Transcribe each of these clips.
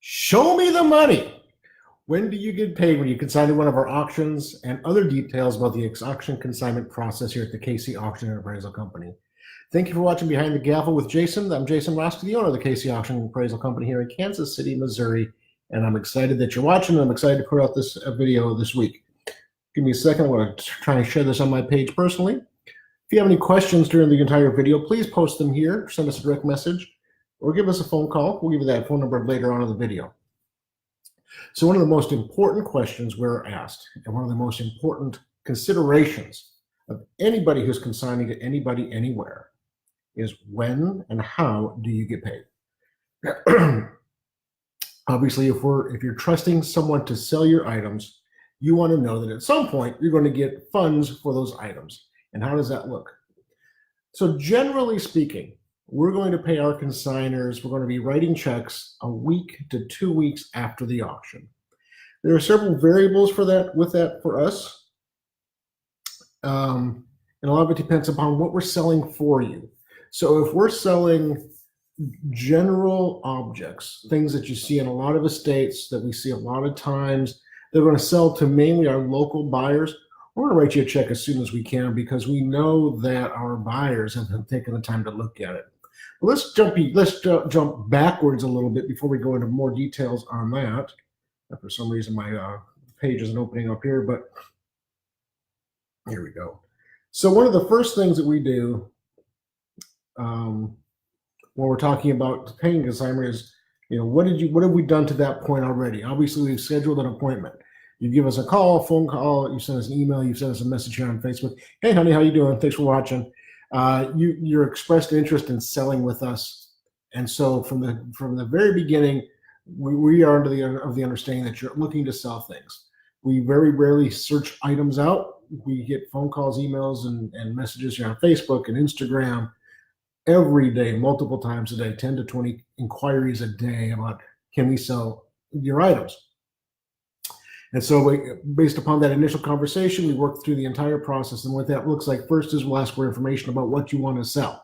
Show me the money. When do you get paid when you consign to one of our auctions, and other details about the auction consignment process here at the KC Auction Appraisal Company. Thank you for watching Behind the Gavel with Jason. I'm Jason Roski, the owner of the KC Auction Appraisal Company here in Kansas City, Missouri, and I'm excited that you're watching. I'm excited to put out this video this week. Give me a second. I want to try and share this on my page personally. If you have any questions during the entire video, please post them here, send us a direct message, or give us a phone call. We'll give you that phone number later on in the video. So one of the most important questions we're asked, and one of the most important considerations of anybody who's consigning to anybody anywhere, is when and how do you get paid? Obviously, if you're trusting someone to sell your items, you want to know that at some point you're going to get funds for those items. And how does that look? So generally speaking, we're going to pay our consigners, we're going to be writing checks a week to 2 weeks after the auction. There are several variables for us. And a lot of it depends upon what we're selling for you. So if we're selling general objects, things that you see in a lot of estates that we see a lot of times, they're going to sell to mainly our local buyers. We're going to write you a check as soon as we can because we know that our buyers have taken the time to look at it. Let's jump backwards a little bit before we go into more details on that. For some reason, my page isn't opening up here, but here we go. So one of the first things that we do when we're talking about paying consignment is, what have we done to that point already? Obviously, we've scheduled an appointment. You give us a call, phone call, you send us an email, you send us a message here on Facebook. Hey, honey, how you doing? Thanks for watching. You're expressed interest in selling with us, and so from the very beginning, we are of the understanding that you're looking to sell things. We very rarely search items out. We get phone calls, emails, and messages here on Facebook and Instagram every day, multiple times a day, 10 to 20 inquiries a day about, can we sell your items? And so based upon that initial conversation, we work through the entire process. And what that looks like first is we'll ask for information about what you want to sell.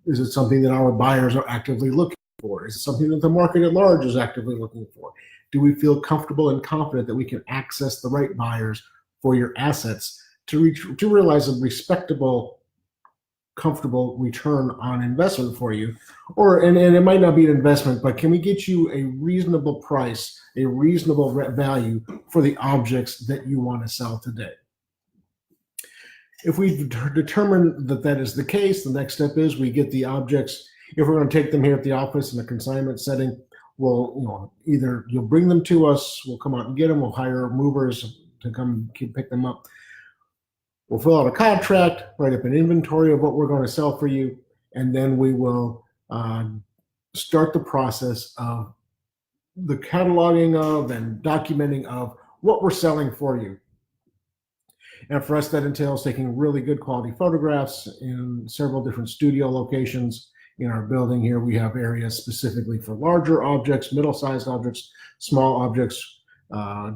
Is it something that our buyers are actively looking for? Is it something that the market at large is actively looking for? Do we feel comfortable and confident that we can access the right buyers for your assets to realize a respectable, comfortable return on investment for you? And it might not be an investment, but can we get you a reasonable price, a reasonable value for the objects that you want to sell today? If we determine that that is the case, the next step is we get the objects. If we're going to take them here at the office in a consignment setting, either you'll bring them to us, we'll come out and get them, we'll hire movers to come pick them up. We'll fill out a contract, write up an inventory of what we're going to sell for you, and then we will start the process of the cataloging of and documenting of what we're selling for you. And for us, that entails taking really good quality photographs in several different studio locations. In our building here, we have areas specifically for larger objects, middle-sized objects, small objects,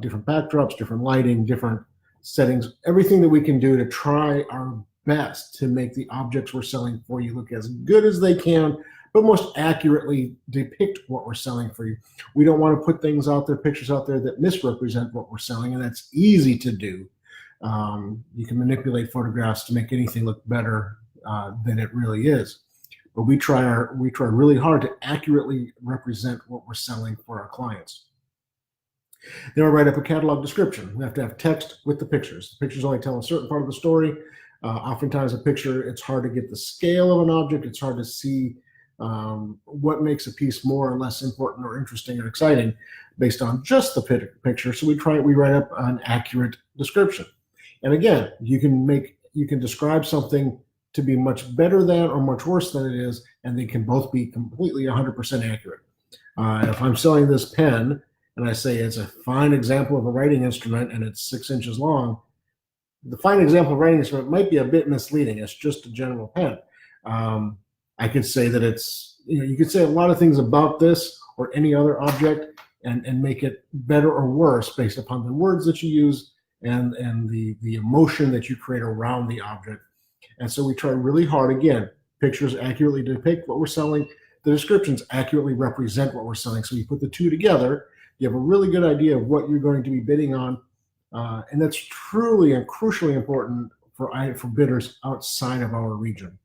different backdrops, different lighting, different settings, everything that we can do to try our best to make the objects we're selling for you look as good as they can, but most accurately depict what we're selling for you. We don't want to put things out there, pictures out there that misrepresent what we're selling, and that's easy to do. You can manipulate photographs to make anything look better than it really is. But we try really hard to accurately represent what we're selling for our clients. Then we'll write up a catalog description. We have to have text with the pictures. The pictures only tell a certain part of the story. Oftentimes a picture, it's hard to get the scale of an object. It's hard to see what makes a piece more or less important or interesting or exciting based on just the picture. So we write up an accurate description. And again, you can describe something to be much better than or much worse than it is, and they can both be completely 100% accurate. If I'm selling this pen, and I say it's a fine example of a writing instrument and it's 6 inches long, the fine example of a writing instrument might be a bit misleading. It's just a general pen. I could say that it's, you could say a lot of things about this or any other object and make it better or worse based upon the words that you use and the emotion that you create around the object. And so we try really hard, again, pictures accurately depict what we're selling, the descriptions accurately represent what we're selling. So you put the two together, you have a really good idea of what you're going to be bidding on. And that's truly and crucially important for bidders outside of our region.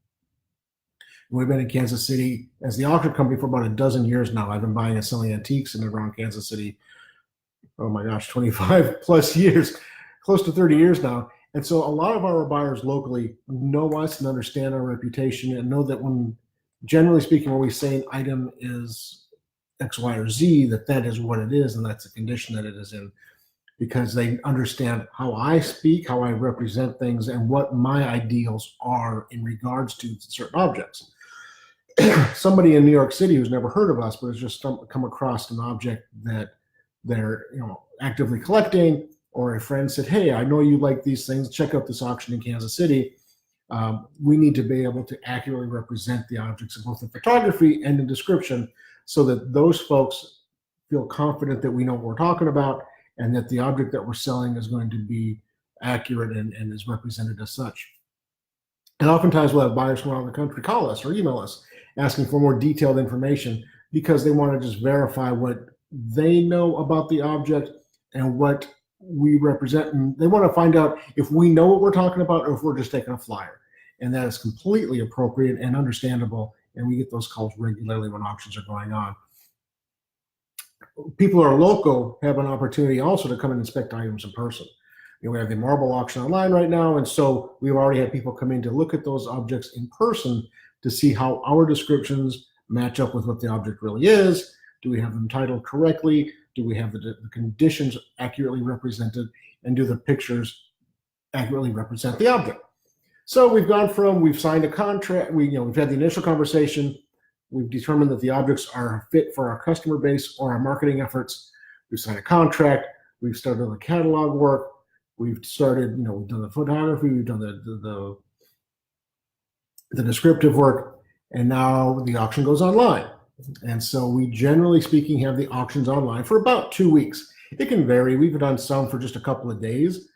We've been in Kansas City as the auction company for about a dozen years now. I've been buying and selling antiques in and around Kansas City, oh my gosh, 25 plus years, close to 30 years now. And so a lot of our buyers locally know us and understand our reputation and know that when, generally speaking, when we say an item is X, Y, or Z, that is what it is, and that's the condition that it is in, because they understand how I speak, how I represent things, and what my ideals are in regards to certain objects. Somebody in New York City who's never heard of us, but has just come across an object that they're actively collecting, or a friend said, hey, I know you like these things, check out this auction in Kansas City. We need to be able to accurately represent the objects in both the photography and the description so that those folks feel confident that we know what we're talking about and that the object that we're selling is going to be accurate and is represented as such. And oftentimes we'll have buyers from around the country call us or email us asking for more detailed information because they want to just verify what they know about the object and what we represent. And they want to find out if we know what we're talking about or if we're just taking a flyer. And that is completely appropriate and understandable. And we get those calls regularly when auctions are going on. People who are local have an opportunity also to come and inspect items in person. We have the marble auction online right now, and so we've already had people come in to look at those objects in person to see how our descriptions match up with what the object really is. Do we have them titled correctly? Do we have the conditions accurately represented? And do the pictures accurately represent the object? So we've signed a contract, we've had the initial conversation, we've determined that the objects are fit for our customer base or our marketing efforts. We've signed a contract, we've started the catalog work, we've started, we've done the photography, we've done the descriptive work, and now the auction goes online. And so we, generally speaking, have the auctions online for about 2 weeks. It can vary. We've done some for just a couple of days.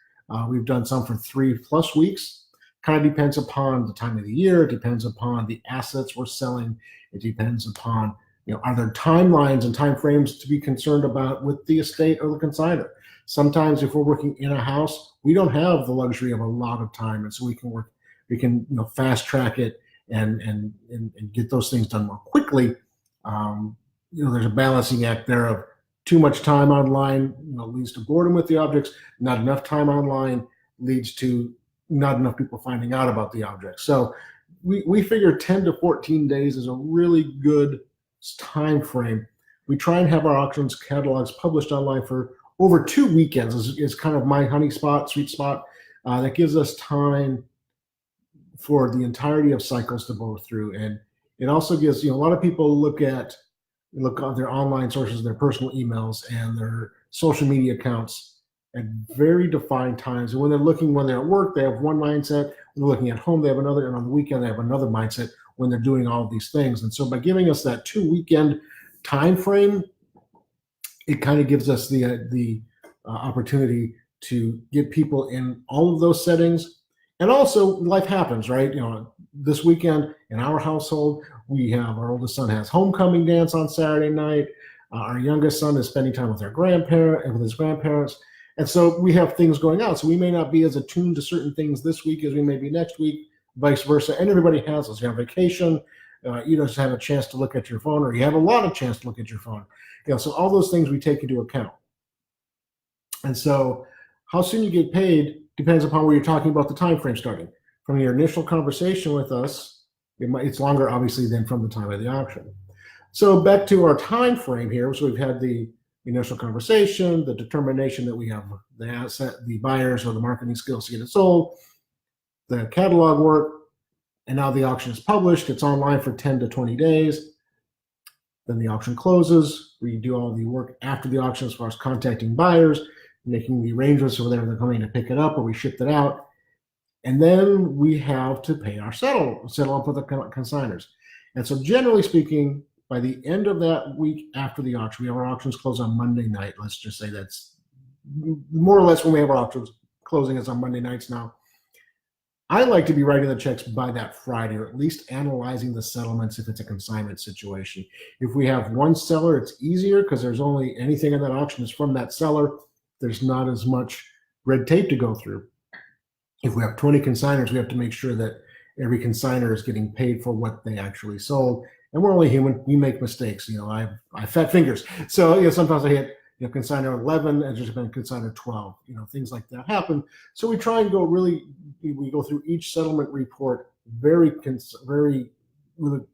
We've done some for 3+ weeks. Kind of depends upon the time of the year. It depends upon the assets we're selling. It depends upon, are there timelines and timeframes to be concerned about with the estate or the consignor? Sometimes if we're working in a house, we don't have the luxury of a lot of time. And so we can fast track it and get those things done more quickly. There's a balancing act there of too much time online leads to boredom with the objects. Not enough time online leads to not enough people finding out about the object. So we figure 10 to 14 days is a really good time frame. We try and have our auctions catalogs published online for over 2 weekends is kind of my sweet spot. That gives us time for the entirety of cycles to go through. And it also gives, a lot of people look on their online sources, their personal emails and their social media accounts at very defined times. And when they're at work, they have one mindset. When they're looking at home, they have another. And on the weekend, they have another mindset when they're doing all of these things. And so by giving us that 2 weekend time frame, it kind of gives us the opportunity to get people in all of those settings. And also life happens, right? This weekend in our household, our oldest son has homecoming dance on Saturday night. Our youngest son is spending time with his grandparents. And so we have things going on. So we may not be as attuned to certain things this week as we may be next week, vice versa. And everybody has those. You have vacation, you just have a chance to look at your phone, or you have a lot of chance to look at your phone. So all those things we take into account. And so how soon you get paid depends upon where you're talking about the time frame starting. From your initial conversation with us, it's longer, obviously, than from the time of the auction. So back to our time frame here. So we've had the initial conversation, the determination that we have the asset, the buyers or the marketing skills to get it sold, the catalog work, and now the auction is published. It's online for 10 to 20 days. Then the auction closes. We do all the work after the auction as far as contacting buyers, making the arrangements for whether they're coming to pick it up or we shipped it out. And then we have to pay our settle up with the consignors. And so generally speaking, by the end of that week after the auction, we have our auctions close on Monday night. Let's just say that's more or less when we have our auctions closing is on Monday nights now. I like to be writing the checks by that Friday, or at least analyzing the settlements if it's a consignment situation. If we have one seller, it's easier because there's only anything in that auction is from that seller. There's not as much red tape to go through. If we have 20 consigners, we have to make sure that every consigner is getting paid for what they actually sold. And we're only human. We make mistakes. I have fat fingers. So sometimes I hit consigner 11 and just been consigner 12. Things like that happen. So we try and we go through each settlement report very with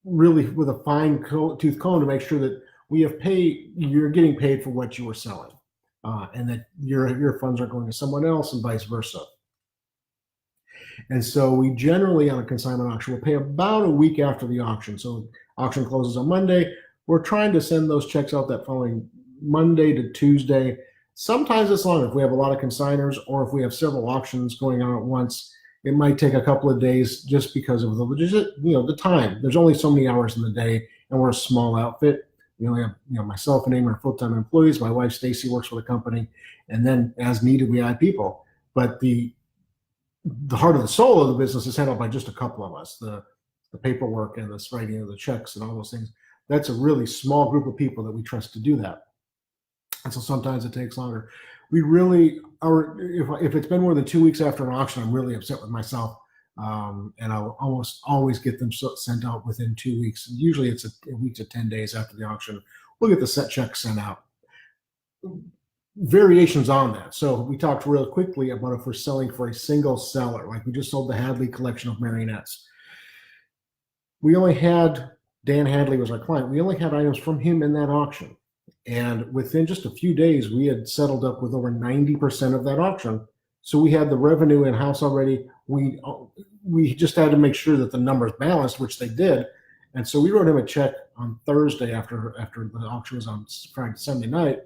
really with a fine tooth comb to make sure that you're getting paid for what you were selling. And that your funds are going to someone else and vice versa. And so we generally, on a consignment auction, will pay about a week after the auction. So auction closes on Monday. We're trying to send those checks out that following Monday to Tuesday. Sometimes it's longer if we have a lot of consigners or if we have several auctions going on at once. It might take a couple of days just because of the time. There's only so many hours in the day, and we're a small outfit. We only have myself and Amy are full-time employees. My wife Stacy works for the company, and then as needed we add people. But the heart of the soul of the business is handled by just a couple of us. The paperwork and the writing of the checks and all those things. That's a really small group of people that we trust to do that. And so sometimes it takes longer. We really are. If it's been more than 2 weeks after an auction, I'm really upset with myself. And I'll almost always get them sent out within 2 weeks. Usually it's a week to 10 days after the auction. We'll get the set check sent out. Variations on that. So we talked real quickly about if we're selling for a single seller, like we just sold the Hadley collection of marionettes. We only had, Dan Hadley was our client. We only had items from him in that auction. And within just a few days, we had settled up with over 90% of that auction. So we had the revenue in-house already. We just had to make sure that the numbers balanced, which they did. And so we wrote him a check on Thursday after the auction was on Sunday night,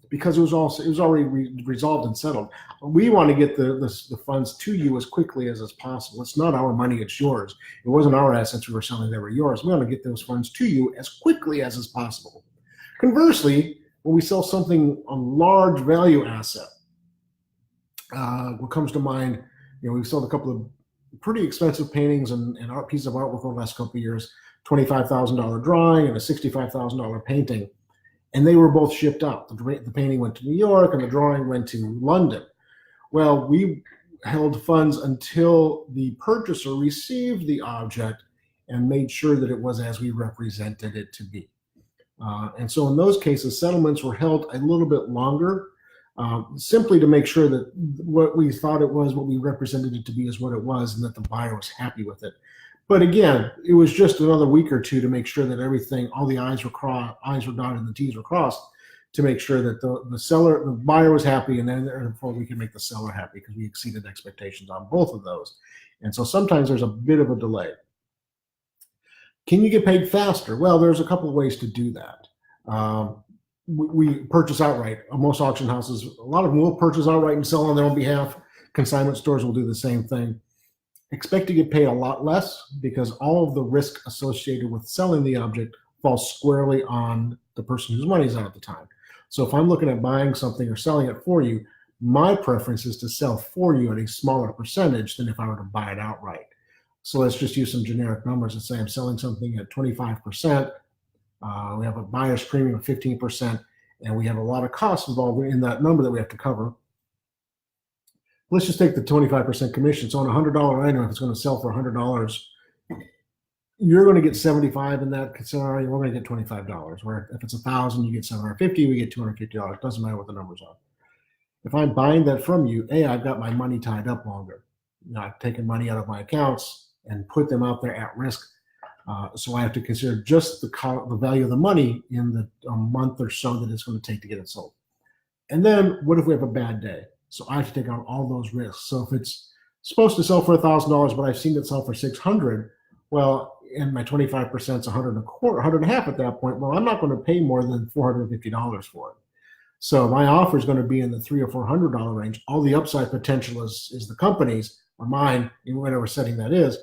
because it was already resolved and settled. We want to get the funds to you as quickly as possible. It's not our money, it's yours. It wasn't our assets we were selling, they were yours. We want to get those funds to you as quickly as is possible. Conversely, when we sell something, a large value asset, what comes to mind, we've sold a couple of pretty expensive paintings and art pieces of artwork over the last couple of years, $25,000 drawing and a $65,000 painting. And they were both shipped out. The painting went to New York and the drawing went to London. Well, we held funds until the purchaser received the object and made sure that it was as we represented it to be. And so in those cases, settlements were held a little bit longer, simply to make sure that what we thought it was, what we represented it to be, is what it was, and that the buyer was happy with it. But again, it was just another week or two to make sure that everything, all the I's were dotted and the T's were crossed, to make sure that the buyer was happy, and then therefore we could make the seller happy because we exceeded expectations on both of those. And so sometimes there's a bit of a delay. Can you get paid faster? Well, there's a couple of ways to do that. We purchase outright. Most auction houses, a lot of them will purchase outright and sell on their own behalf. Consignment stores will do the same thing. Expect to get paid a lot less because all of the risk associated with selling the object falls squarely on the person whose money's out at the time. So if I'm looking at buying something or selling it for you, my preference is to sell for you at a smaller percentage than if I were to buy it outright. So let's just use some generic numbers and say I'm selling something at 25%. We have a buyer's premium of 15%, and we have a lot of costs involved in that number that we have to cover. Let's just take the 25% commission. So on a $100 item, if it's going to sell for $100, you're going to get 75 in that scenario. We're going to get $25. Where if it's 1,000, you get 750. We get $250. Doesn't matter what the numbers are. If I'm buying that from you, I've got my money tied up longer. I've taken money out of my accounts and put them out there at risk. So I have to consider just the value of the money in the month or so that it's going to take to get it sold. And then what if we have a bad day? So I have to take on all those risks. So if it's supposed to sell for $1,000, but I've seen it sell for $600, well, and my 25% is $100 and a half at that point. Well, I'm not going to pay more than $450 for it. So my offer is going to be in the $300 or $400 range. All the upside potential is the company's or mine, in whatever setting that is,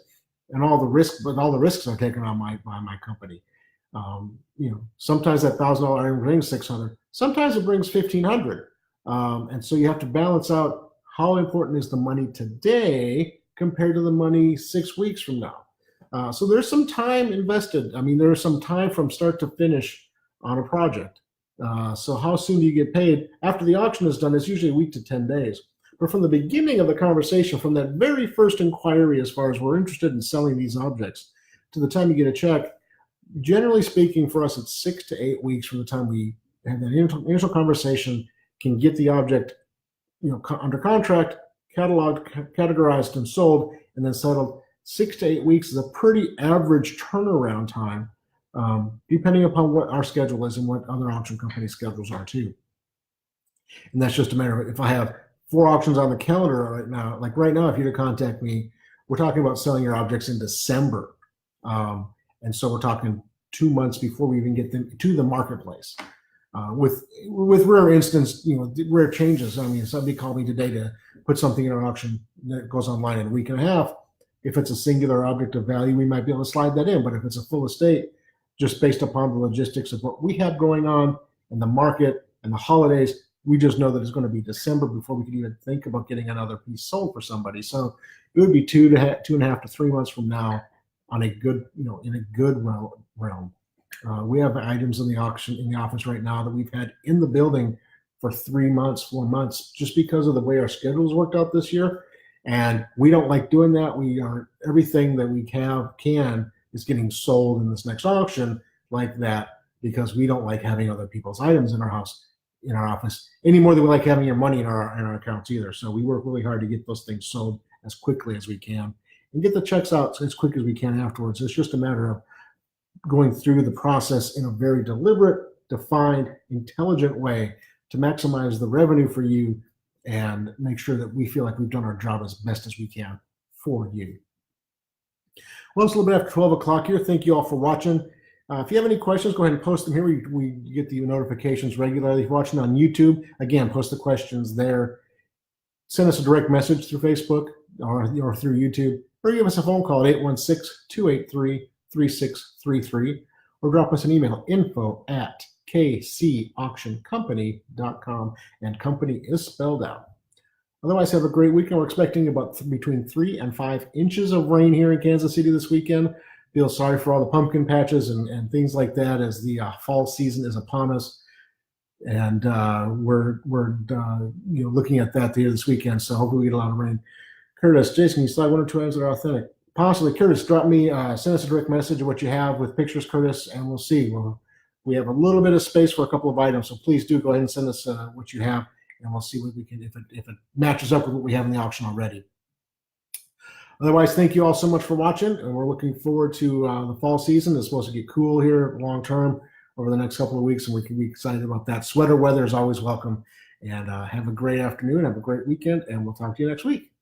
and all the risks are taken on by my company. Sometimes that $1,000 item brings $600. Sometimes it brings $1,500. And so you have to balance out how important is the money today compared to the money 6 weeks from now? So there's some time invested. I mean, there's some time from start to finish on a project. So how soon do you get paid? After the auction is done, it's usually a week to 10 days. But from the beginning of the conversation, from that very first inquiry, as far as we're interested in selling these objects, to the time you get a check, generally speaking, for us, it's 6 to 8 weeks from the time we have that initial conversation, can get the object, under contract, cataloged, categorized, and sold, and then settled. 6 to 8 weeks is a pretty average turnaround time, depending upon what our schedule is and what other auction company schedules are too. And that's just a matter of, if I have 4 auctions on the calendar right now, like right now, if you were to contact me, we're talking about selling your objects in December. And so we're talking 2 months before we even get them to the marketplace. With rare instance, rare changes. I mean, somebody called me today to put something in an auction that goes online in a week and a half. If it's a singular object of value, we might be able to slide that in. But if it's a full estate, just based upon the logistics of what we have going on in the market and the holidays, we just know that it's going to be December before we can even think about getting another piece sold for somebody. So it would be 2.5 to 3 months from now on a good, in a good realm. We have items in the auction in the office right now that we've had in the building for 3 months, 4 months, just because of the way our schedules worked out this year. And we don't like doing that. Everything that we can is getting sold in this next auction like that, because we don't like having other people's items in our house, in our office, any more than we like having your money in our accounts either. So we work really hard to get those things sold as quickly as we can and get the checks out as quick as we can afterwards. It's just a matter of going through the process in a very deliberate, defined, intelligent way to maximize the revenue for you and make sure that we feel like we've done our job as best as we can for you. Well, it's a little bit after 12 o'clock here. Thank you all for watching. If you have any questions, go ahead and post them here. We get the notifications regularly. If you're watching on YouTube, again, post the questions there. Send us a direct message through Facebook or through YouTube, or give us a phone call at 816-283-3633, or drop us an email, info@kcauctioncompany.com, and company is spelled out. Otherwise, have a great weekend. We're expecting about between 3 and 5 inches of rain here in Kansas City this weekend. Feel sorry for all the pumpkin patches and things like that, as the fall season is upon us. And we're looking at that here this weekend, so hopefully we get a lot of rain. Curtis, Jason, can you slide 1 or 2 items that are authentic? Possibly. Curtis, drop me, send us a direct message of what you have with pictures, Curtis, and we'll see. We have a little bit of space for a couple of items, so please do go ahead and send us what you have, and we'll see what we can, if it matches up with what we have in the auction already. Otherwise, thank you all so much for watching, and we're looking forward to the fall season. It's supposed to get cool here long term over the next couple of weeks, and we can be excited about that. Sweater weather is always welcome. And have a great afternoon, have a great weekend, and we'll talk to you next week.